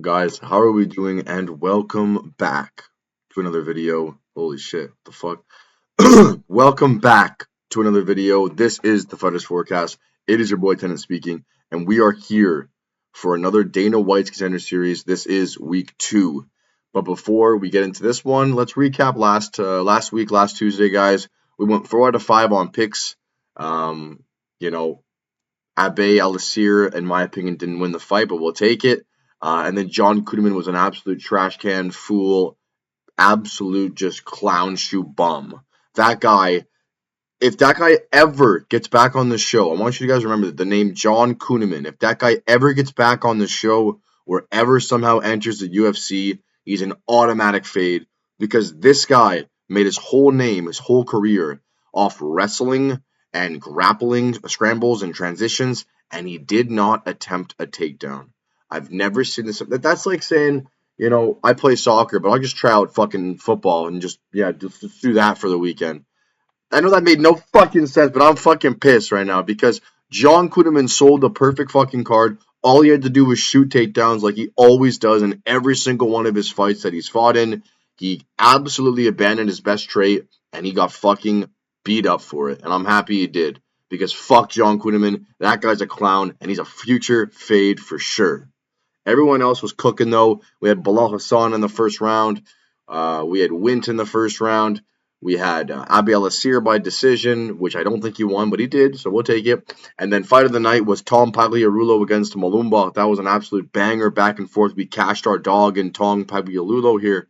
Guys, how are we doing? And welcome back to another video. Holy shit, the fuck? Welcome back to another video. This is the Fighters Forecast. It is your boy Tennant speaking, and we are here for another Dana White's Contender Series. This is week 2. But before we get into this one, let's recap last week, last Tuesday, guys. We went 4 out of 5 on picks. Um, you know, Abe Al-Assir, in my opinion, didn't win the fight, but we'll take it. And then John Kuhneman was an absolute trash can fool, absolute just clown shoe bum. That guy, if that guy ever gets back on the show, I want you guys to remember the name John Kuhneman. If that guy ever gets back on the show or ever somehow enters the UFC, he's an automatic fade because this guy made his whole name, his whole career off wrestling and grappling scrambles and transitions, and he did not attempt a takedown. I've never seen this. That's like saying, I play soccer, but I'll just try out fucking football and just do that for the weekend. I know that made no fucking sense, but I'm fucking pissed right now because John Kuhneman sold the perfect fucking card. All he had to do was shoot takedowns like he always does in every single one of his fights that he's fought in. He absolutely abandoned his best trait, and he got fucking beat up for it. And I'm happy he did because fuck John Kuhneman. That guy's a clown, and he's a future fade for sure. Everyone else was cooking, though. We had Bilal Hassan in the first round. We had Wint in the first round. We had Abe Al-Assir by decision, which I don't think he won, but he did, so we'll take it. And then fight of the night was Tom Pagliarulo against Malumba. That was an absolute banger back and forth. We cashed our dog in Tom Pagliarulo here,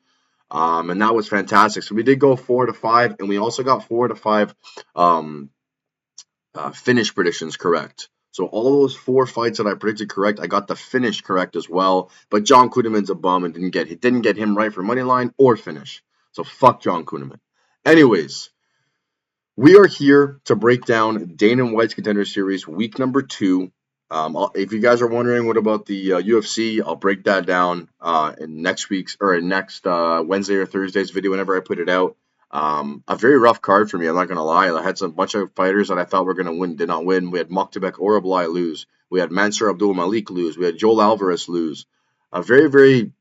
and that was fantastic. So we did go 4 to 5, and we also got 4 to 5 finish predictions correct. So all those 4 fights that I predicted correct, I got the finish correct as well. But John Kuhneman's a bum and didn't get him right for money line or finish. So fuck John Kuhneman. Anyways, we are here to break down Dana White's Contender Series week number 2. If you guys are wondering what about the UFC, I'll break that down in next Wednesday or Thursday's video whenever I put it out. A very rough card for me, I'm not going to lie. I had some bunch of fighters that I thought were going to win, did not win. We had Maktabek Orablai lose. We had Mansour Abdul Malik lose. We had Joel Alvarez lose. A very, very,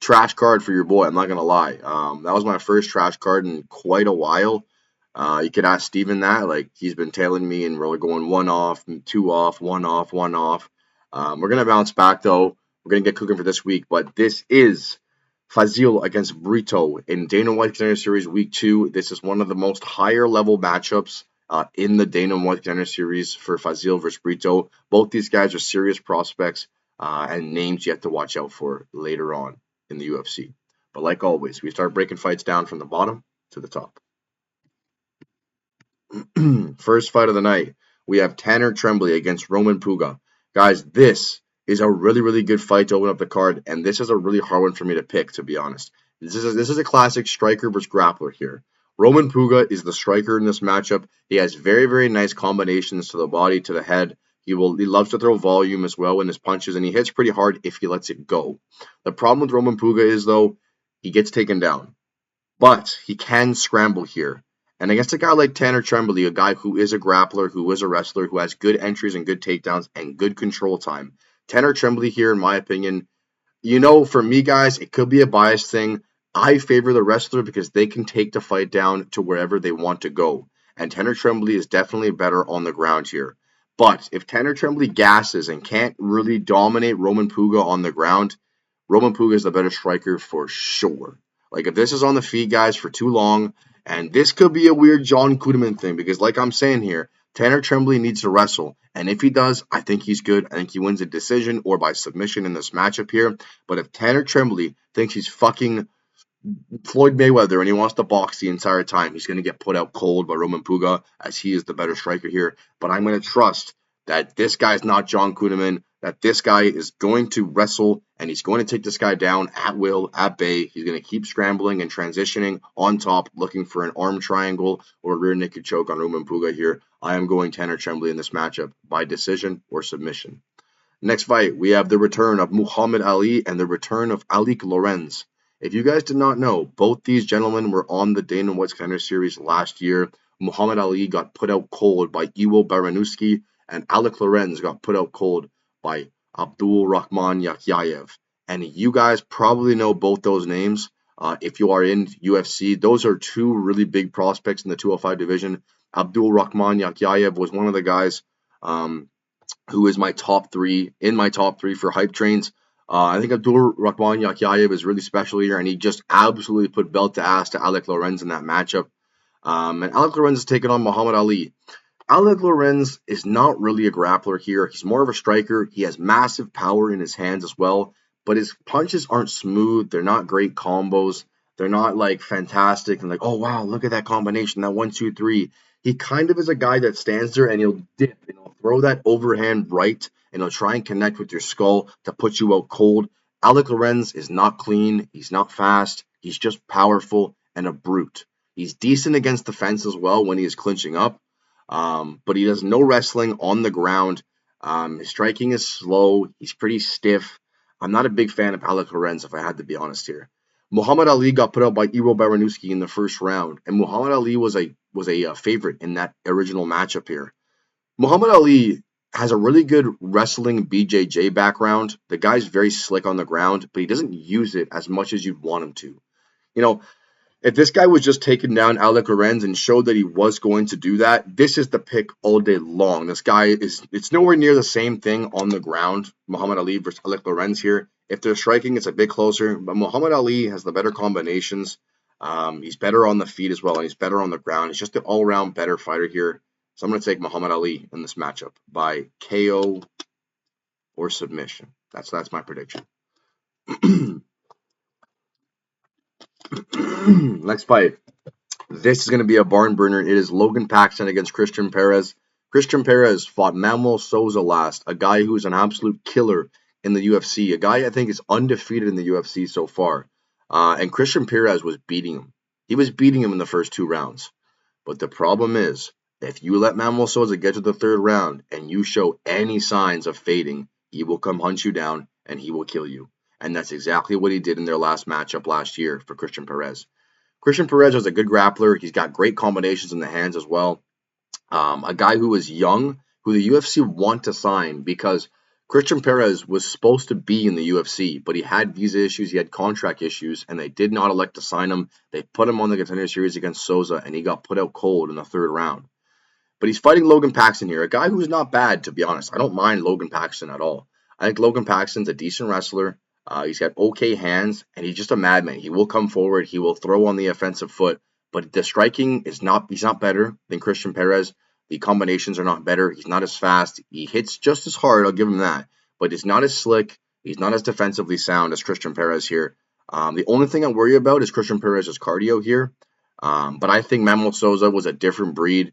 trash card for your boy, I'm not going to lie. That was my first trash card in quite a while. You could ask Steven that. Like, he's been tailing me, and we're going 1 off, 2 off, 1 off, 1 off. We're going to bounce back, though. We're going to get cooking for this week, but this is Fazil against Brito in Dana White Contender Series Week 2. This is one of the most higher level matchups in the Dana White Contender Series for Fazil versus Brito. Both these guys are serious prospects and names you have to watch out for later on in the UFC. But like always, we start breaking fights down from the bottom to the top. First fight of the night, we have Tanner Tremblay against Roman Puga. Guys, this is a really, really good fight to open up the card, and this is a really hard one for me to pick, to be honest. This is a classic striker versus grappler here. Roman Puga is the striker in this matchup. He has very, very nice combinations to the body, to the head. He loves to throw volume as well in his punches, and he hits pretty hard if he lets it go. The problem with Roman Puga is, though, he gets taken down. But he can scramble here. And against a guy like Tanner Tremblay, a guy who is a grappler, who is a wrestler, who has good entries and good takedowns and good control time, Tanner Tremblay here, in my opinion, for me, guys, it could be a biased thing. I favor the wrestler because they can take the fight down to wherever they want to go. And Tanner Tremblay is definitely better on the ground here. But if Tanner Tremblay gasses and can't really dominate Roman Puga on the ground, Roman Puga is the better striker for sure. Like, if this is on the feet, guys, for too long, and this could be a weird John Kuhneman thing, because like I'm saying here, Tanner Tremblay needs to wrestle. And if he does, I think he's good. I think he wins a decision or by submission in this matchup here. But if Tanner Tremblay thinks he's fucking Floyd Mayweather and he wants to box the entire time, he's going to get put out cold by Roman Puga, as he is the better striker here. But I'm going to trust that this guy's not John Kuhneman, that this guy is going to wrestle and he's going to take this guy down at will, at bay. He's going to keep scrambling and transitioning on top, looking for an arm triangle or a rear naked choke on Roman Puga here. I am going Tanner Tremblay in this matchup by decision or submission. Next fight, we have the return of Muhammad Ali and the return of Alik Lorenz. If you guys did not know, both these gentlemen were on the Dana White's Contender Series last year. Muhammad Ali got put out cold by Iwo Baranuski, and Alik Lorenz got put out cold by Abdul Rahman Yakyayev. And you guys probably know both those names. If you are in UFC, those are two really big prospects in the 205 division. Abdul Rahman Yakyayev was one of the guys um, who is my top three for hype trains. I think Abdul Rahman Yakyayev is really special here, and he just absolutely put belt to ass to Alec Lorenz in that matchup. And Alec Lorenz is taking on Muhammad Ali. Alec Lorenz is not really a grappler here. He's more of a striker. He has massive power in his hands as well, but his punches aren't smooth. They're not great combos. They're not like fantastic and like, oh wow, look at that combination, that 1, 2, 3. He kind of is a guy that stands there and he'll dip and he'll throw that overhand right and he'll try and connect with your skull to put you out cold. Alec Lorenz is not clean. He's not fast. He's just powerful and a brute. He's decent against the fence as well when he is clinching up. But he does no wrestling on the ground. His striking is slow. He's pretty stiff. I'm not a big fan of Alec Lorenz, if I had to be honest here. Muhammad Ali got put out by Iro Baranowski in the first round, and Muhammad Ali was a favorite in that original matchup here. Muhammad Ali has a really good wrestling BJJ background. The guy's very slick on the ground, but he doesn't use it as much as you'd want him to. You know, if this guy was just taking down Alec Lorenz and showed that he was going to do that, this is the pick all day long. This guy it's nowhere near the same thing on the ground, Muhammad Ali versus Alec Lorenz here. If they're striking, it's a bit closer, but Muhammad Ali has the better combinations. He's better on the feet as well, and he's better on the ground. He's just an all-around better fighter here. So I'm going to take Muhammad Ali in this matchup by KO or submission. That's my prediction. Next fight. This is going to be a barn burner. It is Logan Paxton against Christian Perez. Christian Perez fought Manuel Souza last, a guy who's an absolute killer in the UFC, a guy I think is undefeated in the UFC so far. And Christian Perez was beating him. He was beating him in the first 2 rounds. But the problem is, if you let Manuel Souza get to the 3rd round and you show any signs of fading, he will come hunt you down and he will kill you. And that's exactly what he did in their last matchup last year for Christian Perez. Christian Perez is a good grappler. He's got great combinations in the hands as well. A guy who is young, who the UFC want to sign because Christian Perez was supposed to be in the UFC, but he had visa issues, he had contract issues, and they did not elect to sign him. They put him on the Contender Series against Souza, and he got put out cold in the 3rd round. But he's fighting Logan Paxton here, a guy who's not bad, to be honest. I don't mind Logan Paxton at all. I think Logan Paxton's a decent wrestler. He's got okay hands, and he's just a madman. He will come forward. He will throw on the offensive foot, but the striking is not. He's not better than Christian Perez. The combinations are not better. He's not as fast. He hits just as hard. I'll give him that, but he's not as slick. He's not as defensively sound as Christian Perez here. The only thing I worry about is Christian Perez's cardio here. But I think Manuel Souza was a different breed.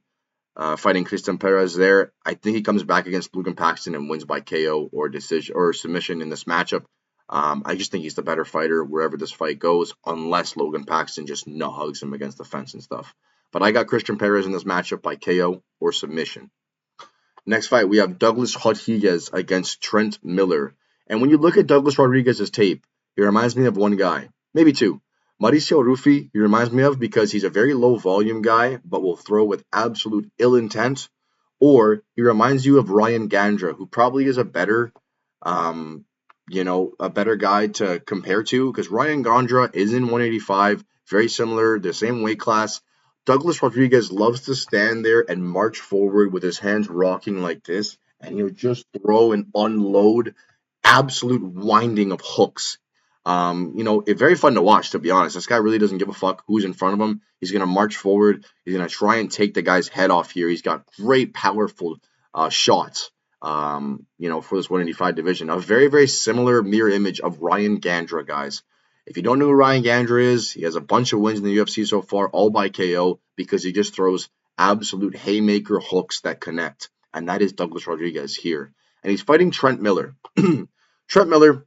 Fighting Christian Perez there, I think he comes back against Logan Paxton and wins by KO or decision or submission in this matchup. I just think he's the better fighter wherever this fight goes, unless Logan Paxton just nut hugs him against the fence and stuff. But I got Christian Perez in this matchup by KO or submission. Next fight, we have Douglas Rodriguez against Trent Miller. And when you look at Douglas Rodriguez's tape, he reminds me of one guy, maybe two. Mauricio Ruffi, he reminds me of because he's a very low volume guy, but will throw with absolute ill intent. Or he reminds you of Ryan Gandra, who probably is a better a better guy to compare to because Ryan Gondra is in 185, very similar, the same weight class. Douglas Rodriguez loves to stand there and march forward with his hands rocking like this, and he'll just throw and unload absolute winding of hooks. It's very fun to watch, to be honest. This guy really doesn't give a fuck who's in front of him. He's going to march forward. He's going to try and take the guy's head off here. He's got great, powerful shots. For this 185 division. A very, very similar mirror image of Ryan Gandra, guys. If you don't know who Ryan Gandra is, he has a bunch of wins in the UFC so far, all by KO, because he just throws absolute haymaker hooks that connect. And that is Douglas Rodriguez here. And he's fighting Trent Miller. Trent Miller,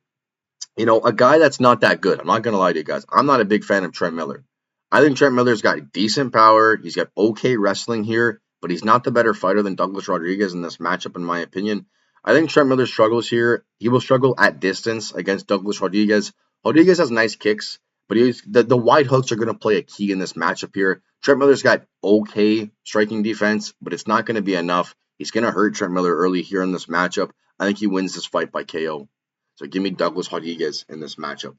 a guy that's not that good. I'm not going to lie to you guys. I'm not a big fan of Trent Miller. I think Trent Miller's got decent power. He's got okay wrestling here, but he's not the better fighter than Douglas Rodriguez in this matchup, in my opinion. I think Trent Miller struggles here. He will struggle at distance against Douglas Rodriguez. Rodriguez has nice kicks, but the wide hooks are going to play a key in this matchup here. Trent Miller's got okay striking defense, but it's not going to be enough. He's going to hurt Trent Miller early here in this matchup. I think he wins this fight by KO. So give me Douglas Rodriguez in this matchup.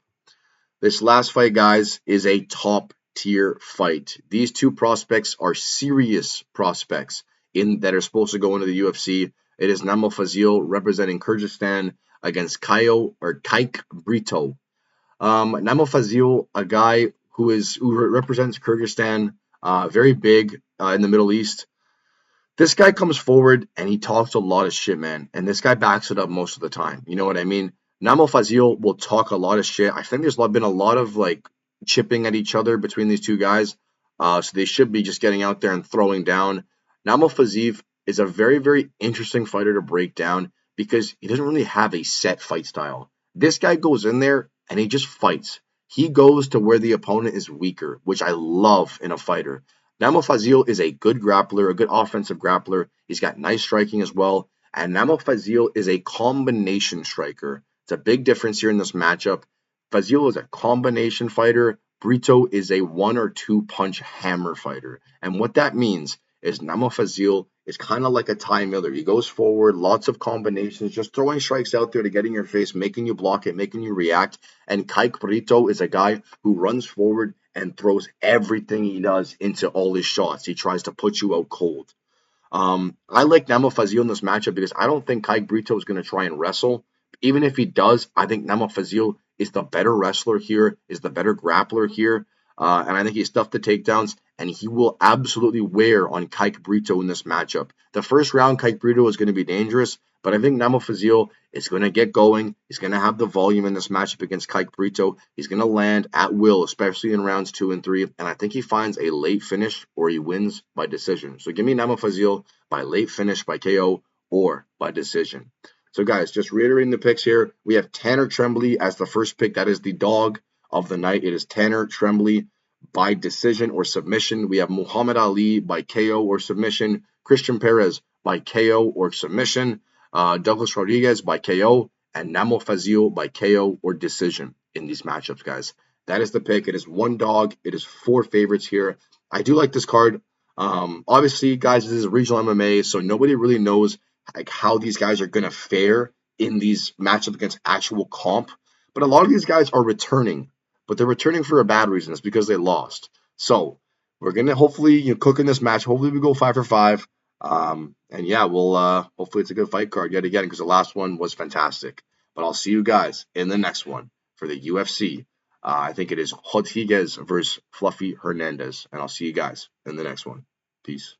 This last fight, guys, is a top tier fight. These two prospects are serious prospects in that are supposed to go into the UFC. It is Namo Fazil representing Kyrgyzstan against Kaik Brito. Namo Fazil, a guy who represents Kyrgyzstan, very big in the Middle East. This guy comes forward and he talks a lot of shit, man. And this guy backs it up most of the time. You know what I mean? Namo Fazil will talk a lot of shit. I think there's been a lot of like chipping at each other between these two guys. So they should be just getting out there and throwing down. Namo Fazil is a very, very interesting fighter to break down because he doesn't really have a set fight style. This guy goes in there and he just fights. He goes to where the opponent is weaker, which I love in a fighter. Namo Fazil is a good grappler, a good offensive grappler. He's got nice striking as well. And Namo Fazil is a combination striker. It's a big difference here in this matchup. Fazil is a combination fighter. Brito is a 1 or 2 punch hammer fighter. And what that means is Namo Fazil is kind of like a Ty Miller. He goes forward, lots of combinations, just throwing strikes out there to get in your face, making you block it, making you react. And Kaik Brito is a guy who runs forward and throws everything he does into all his shots. He tries to put you out cold. I like Namo Fazil in this matchup because I don't think Kaik Brito is going to try and wrestle. Even if he does, I think Namo Fazil is the better wrestler here, is the better grappler here. And I think he's stuffed the takedowns, and he will absolutely wear on Kaik Brito in this matchup. The first round, Kaik Brito is going to be dangerous, but I think Namo Fazil is going to get going. He's going to have the volume in this matchup against Kaik Brito. He's going to land at will, especially in rounds 2 and 3, and I think he finds a late finish or he wins by decision. So give me Namo Fazil by late finish by KO or by decision. So guys, just reiterating the picks here, we have Tanner Tremblay as the first pick. That is the dog of the night. It is Tanner Tremblay by decision or submission. We have Muhammad Ali by KO or submission. Christian Perez by KO or submission. Douglas Rodriguez by KO. And Namo Fazil by KO or decision in these matchups, guys. That is the pick. It is one dog. It is 4 favorites here. I do like this card. Obviously, guys, this is regional MMA, so nobody really knows like how these guys are going to fare in these matchups against actual comp. But a lot of these guys are returning, but they're returning for a bad reason. It's because they lost. So we're going to hopefully cook in this match. Hopefully we go 5 for 5. And yeah, we'll hopefully it's a good fight card yet again because the last one was fantastic. But I'll see you guys in the next one for the UFC. I think it is Rodriguez versus Fluffy Hernandez. And I'll see you guys in the next one. Peace.